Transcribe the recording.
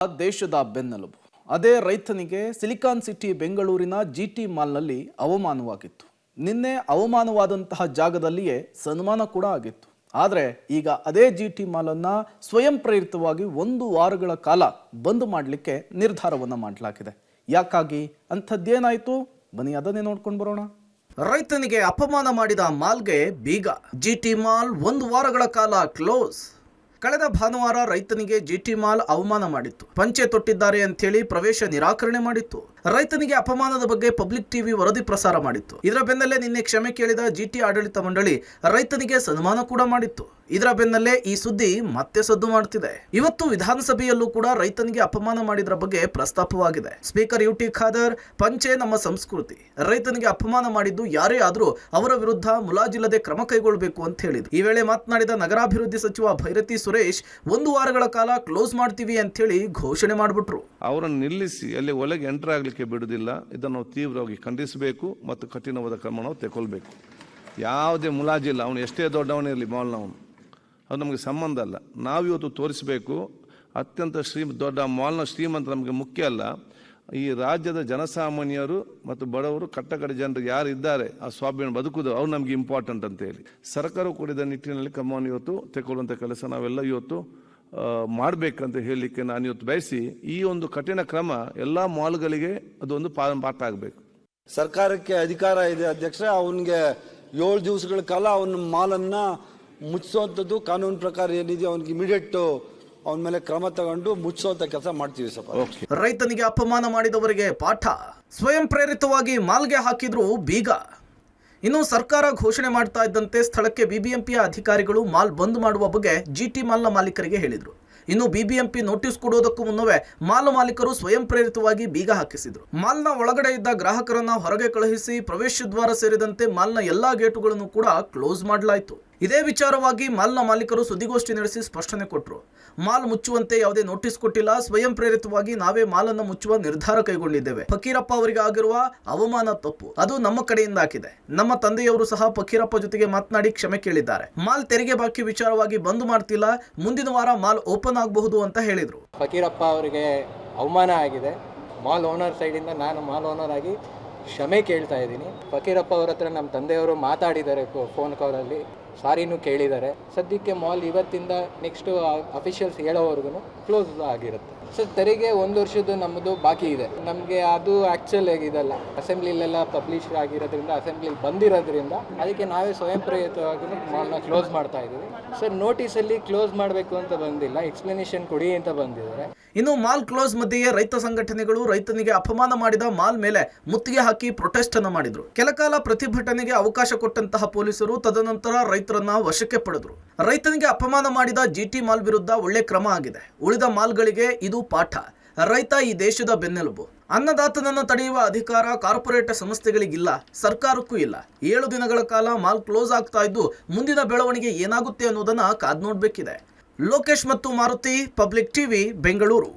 ದೇಶದ ಬೆನ್ನೆಲುಬು ಅದೇ ರೈತನಿಗೆ ಸಿಲಿಕಾನ್ ಸಿಟಿ ಬೆಂಗಳೂರಿನ ಜಿಟಿ ಮಾಲ್ನಲ್ಲಿ ಅವಮಾನವಾಗಿತ್ತು. ನಿನ್ನೆ ಅವಮಾನವಾದಂತಹ ಜಾಗದಲ್ಲಿಯೇ ಸನ್ಮಾನ ಕೂಡ ಆಗಿತ್ತು. ಆದರೆ ಈಗ ಅದೇ ಜಿಟಿ ಮಾಲನ್ನು ಸ್ವಯಂ ಪ್ರೇರಿತವಾಗಿ 1 ವಾರಗಳ ಕಾಲ ಬಂದ್ ಮಾಡಲಿಕ್ಕೆ ನಿರ್ಧಾರವನ್ನು ಮಾಡಲಾಗಿದೆ. ಯಾಕಾಗಿ ಅಂಥದ್ದೇನಾಯಿತು? ಬನ್ನಿ ಅದನ್ನೇ ನೋಡ್ಕೊಂಡು ಬರೋಣ. ರೈತನಿಗೆ ಅಪಮಾನ ಮಾಡಿದ ಮಾಲ್ಗೆ ಬೀಗ. ಜಿಟಿ ಮಾಲ್ 1 ವಾರಗಳ ಕಾಲ ಕ್ಲೋಸ್. ಕಳೆದ ಭಾನುವಾರ ರೈತನಿಗೆ ಜಿಟಿ ಮಾಲ್ ಅವಮಾನ ಮಾಡಿತ್ತು. ಪಂಚೆ ತೊಟ್ಟಿದ್ದಾರೆ ಅಂತೇಳಿ ಪ್ರವೇಶ ನಿರಾಕರಣೆ ಮಾಡಿತ್ತು. ರೈತನಿಗೆ ಅಪಮಾನದ ಬಗ್ಗೆ ಪಬ್ಲಿಕ್ ಟಿವಿ ವರದಿ ಪ್ರಸಾರ ಮಾಡಿತ್ತು. ಇದರ ಬೆನ್ನಲ್ಲೇ ನಿನ್ನೆ ಕ್ಷಮೆ ಕೇಳಿದ ಜಿಟಿ ಆಡಳಿತ ಮಂಡಳಿ ರೈತನಿಗೆ ಸನ್ಮಾನ ಕೂಡ ಮಾಡಿತ್ತು. ಇದರ ಬೆನ್ನಲ್ಲೇ ಈ ಸುದ್ದಿ ಮತ್ತೆ ಸದ್ದು ಮಾಡುತ್ತಿದೆ. ಇವತ್ತು ವಿಧಾನಸಭೆಯಲ್ಲೂ ಕೂಡ ರೈತನಿಗೆ ಅಪಮಾನ ಮಾಡಿದ್ರ ಬಗ್ಗೆ ಪ್ರಸ್ತಾಪವಾಗಿದೆ. ಸ್ಪೀಕರ್ ಯುಟಿ ಖಾದರ್, ಪಂಚೆ ನಮ್ಮ ಸಂಸ್ಕೃತಿ, ರೈತನಿಗೆ ಅಪಮಾನ ಮಾಡಿದ್ದು ಯಾರೇ ಆದರೂ ಅವರ ವಿರುದ್ಧ ಮುಲಾಜಿಲ್ಲದೆ ಕ್ರಮ ಕೈಗೊಳ್ಳಬೇಕು ಅಂತ ಹೇಳಿದ್ರು. ಈ ವೇಳೆ ಮಾತನಾಡಿದ ನಗರಾಭಿವೃದ್ಧಿ ಸಚಿವ ಭೈರತಿ ಸುರೇಶ್ 1 ವಾರಗಳ ಕಾಲ ಕ್ಲೋಸ್ ಮಾಡ್ತೀವಿ ಅಂತ ಹೇಳಿ ಘೋಷಣೆ ಮಾಡಿಬಿಟ್ರು. ಅವರನ್ನು ನಿಲ್ಲಿಸಿ ಅಲ್ಲಿ ಒಳಗೆ ಎಂಟರ್ ಆಗಲಿಕ್ಕೆ ಬಿಡುವುದಿಲ್ಲ. ಇದನ್ನು ನಾವು ತೀವ್ರವಾಗಿ ಖಂಡಿಸಬೇಕು ಮತ್ತು ಕಠಿಣವಾದ ಕ್ರಮ ನಾವು ತಗೊಳ್ಬೇಕು. ಯಾವುದೇ ಮುಲಾಜಿಲ್ಲ. ಅವನು ಎಷ್ಟೇ ದೊಡ್ಡವನಿರಲಿ ಮಾಲ್ನವನು, ಅದು ನಮಗೆ ಸಂಬಂಧ ಅಲ್ಲ. ನಾವಿವತ್ತು ತೋರಿಸಬೇಕು ಅತ್ಯಂತ ದೊಡ್ಡ ಮಾಲ್ನ ಶ್ರೀಮಂತ ನಮಗೆ ಮುಖ್ಯ ಅಲ್ಲ. ಈ ರಾಜ್ಯದ ಜನಸಾಮಾನ್ಯರು ಮತ್ತು ಬಡವರು ಕಟ್ಟಕಡೆ ಜನರು ಯಾರು ಇದ್ದಾರೆ ಆ ಸ್ವಾಭಿಮಾನ ಬದುಕುವುದು ಅವ್ರು ನಮಗೆ ಇಂಪಾರ್ಟೆಂಟ್ ಅಂತ ಹೇಳಿ ಸರ್ಕಾರ ಕೂಡಿದ ನಿಟ್ಟಿನಲ್ಲಿ ಕ್ರಮವನ್ನು ಇವತ್ತು ತೆಗೊಳ್ಳುವಂಥ ಕೆಲಸ ನಾವೆಲ್ಲ ಇವತ್ತು ಮಾಡಬೇಕಂತ ಹೇಳಲಿಕ್ಕೆ ನಾನು ಇವತ್ತು ಬಯಸಿ ಈ ಒಂದು ಕಠಿಣ ಕ್ರಮ ಎಲ್ಲ ಮಾಲ್ಗಳಿಗೆ ಅದೊಂದು ಪಾಠ ಆಗಬೇಕು. ಸರ್ಕಾರಕ್ಕೆ ಅಧಿಕಾರ ಇದೆ ಅಧ್ಯಕ್ಷ, ಅವನಿಗೆ 7 ದಿವಸಗಳ ಕಾಲ ಅವನ ಮಾಲನ್ನ ಮುಚ್ಚಿಸುವಂಥದ್ದು ಕಾನೂನು ಪ್ರಕಾರ ಏನಿದೆ ಅವನಿಗೆ ಇಮಿಡಿಯೇಟ್ ಅವನ ಮೇಲೆ ಕ್ರಮ ತಗೊಂಡು ಮುಚ್ಚಿಸುವಂತ ಕೆಲಸ ಮಾಡ್ತೀವಿ. ಸ್ವಲ್ಪ ರೈತನಿಗೆ ಅಪಮಾನ ಮಾಡಿದವರಿಗೆ ಪಾಠ. ಸ್ವಯಂ ಪ್ರೇರಿತವಾಗಿ ಮಾಲ್ಗೆ ಹಾಕಿದ್ರು ಬೀಗ. ಇನ್ನು ಸರ್ಕಾರ ಘೋಷಣೆ ಮಾಡ್ತಾ ಇದ್ದಂತೆ ಸ್ಥಳಕ್ಕೆ ಬಿಬಿಎಂಪಿಯ ಅಧಿಕಾರಿಗಳು ಮಾಲ್ ಬಂದ್ ಮಾಡುವ ಬಗ್ಗೆ ಜಿಟಿ ಮಾಲ್ನ ಮಾಲೀಕರಿಗೆ ಹೇಳಿದ್ರು. ಇನ್ನು ಬಿಬಿಎಂಪಿ ನೋಟಿಸ್ ಕೊಡುವುದಕ್ಕೂ ಮುನ್ನವೇ ಮಾಲ್ ಮಾಲೀಕರು ಸ್ವಯಂ ಪ್ರೇರಿತವಾಗಿ ಬೀಗ ಹಾಕಿಸಿದ್ರು. ಮಾಲ್ನ ಒಳಗಡೆ ಇದ್ದ ಗ್ರಾಹಕರನ್ನ ಹೊರಗೆ ಕಳುಹಿಸಿ ಪ್ರವೇಶ ದ್ವಾರ ಸೇರಿದಂತೆ ಮಾಲ್ನ ಎಲ್ಲಾ ಗೇಟುಗಳನ್ನು ಕೂಡ ಕ್ಲೋಸ್ ಮಾಡಲಾಯಿತು. ಇದೇ ವಿಚಾರವಾಗಿ ಮಾಲ್ನ ಮಾಲೀಕರು ಸುದ್ದಿಗೋಷ್ಠಿ ನಡೆಸಿ ಸ್ಪಷ್ಟನೆ ಕೊಟ್ಟರು. ಮಾಲ್ ಮುಚ್ಚುವಂತೆ ಯಾವುದೇ ನೋಟಿಸ್ ಕೊಟ್ಟಿಲ್ಲ, ಸ್ವಯಂ ಪ್ರೇರಿತವಾಗಿ ನಾವೇ ಮಾಲನ್ನು ಮುಚ್ಚುವ ನಿರ್ಧಾರ ಕೈಗೊಂಡಿದ್ದೇವೆ. ಫಕೀರಪ್ಪ ಅವರಿಗೆ ಆಗಿರುವ ಅವಮಾನ ತಪ್ಪು, ಅದು ನಮ್ಮ ಕಡೆಯಿಂದ ಆಗಿದೆ. ನಮ್ಮ ತಂದೆಯವರು ಸಹ ಫಕೀರಪ್ಪ ಜೊತೆಗೆ ಮಾತನಾಡಿ ಕ್ಷಮೆ ಕೇಳಿದ್ದಾರೆ. ಮಾಲ್ ತೆರಿಗೆ ಬಾಕಿ ವಿಚಾರವಾಗಿ ಬಂದ್ ಮಾಡ್ತಿಲ್ಲ, ಮುಂದಿನ ವಾರ ಮಾಲ್ ಓಪನ್ ಆಗಬಹುದು ಅಂತ ಹೇಳಿದ್ರು. ಫಕೀರಪ್ಪ ಅವರಿಗೆ ಅವಮಾನ ಆಗಿದೆ. ಮಾಲ್ ಓನರ್ ಸೈಡಿಂದ ನಾನು ಮಾಲ್ ಓನರ್ ಆಗಿ ಕ್ಷಮೆ ಕೇಳ್ತಾ ಇದ್ದೀನಿ. ಫಕೀರಪ್ಪ ಅವರ ಹತ್ರ ನಮ್ಮ ತಂದೆಯವರು ಮಾತಾಡಿದ್ದಾರೆ, ಫೋನ್ ಕಾಲಲ್ಲಿ ಸಾರಿನೂ ಕೇಳಿದ್ದಾರೆ. ಸದ್ಯಕ್ಕೆ ಮಾಲ್ ಇವತ್ತಿಂದ ನೆಕ್ಸ್ಟ್ ಅಫಿಷಿಯಲ್ಸ್ ಹೇಳೋವರೆಗೂ ಕ್ಲೋಸ್ ಆಗಿರುತ್ತೆ. ಸೊ ತೆರಿಗೆ 1 ವರ್ಷದ್ದು ನಮ್ಮದು ಬಾಕಿ ಇದೆ. ನಮಗೆ ಅದು ಆ್ಯಕ್ಚುಲ್ ಇದಲ್ಲ, ಅಸೆಂಬ್ಲಿಲೆಲ್ಲ ಪಬ್ಲಿಷ್ ಆಗಿರೋದ್ರಿಂದ, ಅಸೆಂಬ್ಲಿ ಬಂದಿರೋದ್ರಿಂದ ಅದಕ್ಕೆ ನಾವೇ ಸ್ವಯಂ ಪ್ರೇರಿತವಾಗಿ ಮಾಲ್ನ ಕ್ಲೋಸ್ ಮಾಡ್ತಾ ಇದ್ದೀವಿ. ಸರ್ ನೋಟಿಸಲ್ಲಿ ಕ್ಲೋಸ್ ಮಾಡಬೇಕು ಅಂತ ಬಂದಿಲ್ಲ, ಎಕ್ಸ್ಪ್ಲನೇಷನ್ ಕೊಡಿ ಅಂತ ಬಂದಿದ್ದಾರೆ. ಇನ್ನು ಮಾಲ್ ಕ್ಲೋಸ್ ಮಧ್ಯೆಯೇ ರೈತ ಸಂಘಟನೆಗಳು ರೈತನಿಗೆ ಅಪಮಾನ ಮಾಡಿದ ಮಾಲ್ ಮೇಲೆ ಮುತ್ತಿಗೆ ಹಾಕಿ ಪ್ರೊಟೆಸ್ಟ್ ಅನ್ನು ಮಾಡಿದ್ರು. ಕೆಲಕಾಲ ಪ್ರತಿಭಟನೆಗೆ ಅವಕಾಶ ಕೊಟ್ಟಂತಹ ಪೊಲೀಸರು ತದನಂತರ ರೈತರನ್ನ ವಶಕ್ಕೆ ಪಡೆದ್ರು. ರೈತನಿಗೆ ಅಪಮಾನ ಮಾಡಿದ ಜಿಟಿ ಮಾಲ್ ವಿರುದ್ಧ ಒಳ್ಳೆ ಕ್ರಮ ಆಗಿದೆ. ಉಳಿದ ಮಾಲ್ಗಳಿಗೆ ಇದು ಪಾಠ. ರೈತ ಈ ದೇಶದ ಬೆನ್ನೆಲುಬು. ಅನ್ನದಾತನನ್ನು ತಡೆಯುವ ಅಧಿಕಾರ ಕಾರ್ಪೊರೇಟ್ ಸಂಸ್ಥೆಗಳಿಗಿಲ್ಲ, ಸರ್ಕಾರಕ್ಕೂ ಇಲ್ಲ. 7 ದಿನಗಳ ಕಾಲ ಮಾಲ್ ಕ್ಲೋಸ್ ಆಗ್ತಾ ಇದ್ದು ಮುಂದಿನ ಬೆಳವಣಿಗೆ ಏನಾಗುತ್ತೆ ಅನ್ನೋದನ್ನ ಕಾದ್ ನೋಡ್ಬೇಕಿದೆ. ಲೋಕೇಶ್ ಮತ್ತು ಮಾರುತಿ, ಪಬ್ಲಿಕ್ ಟಿವಿ, ಬೆಂಗಳೂರು.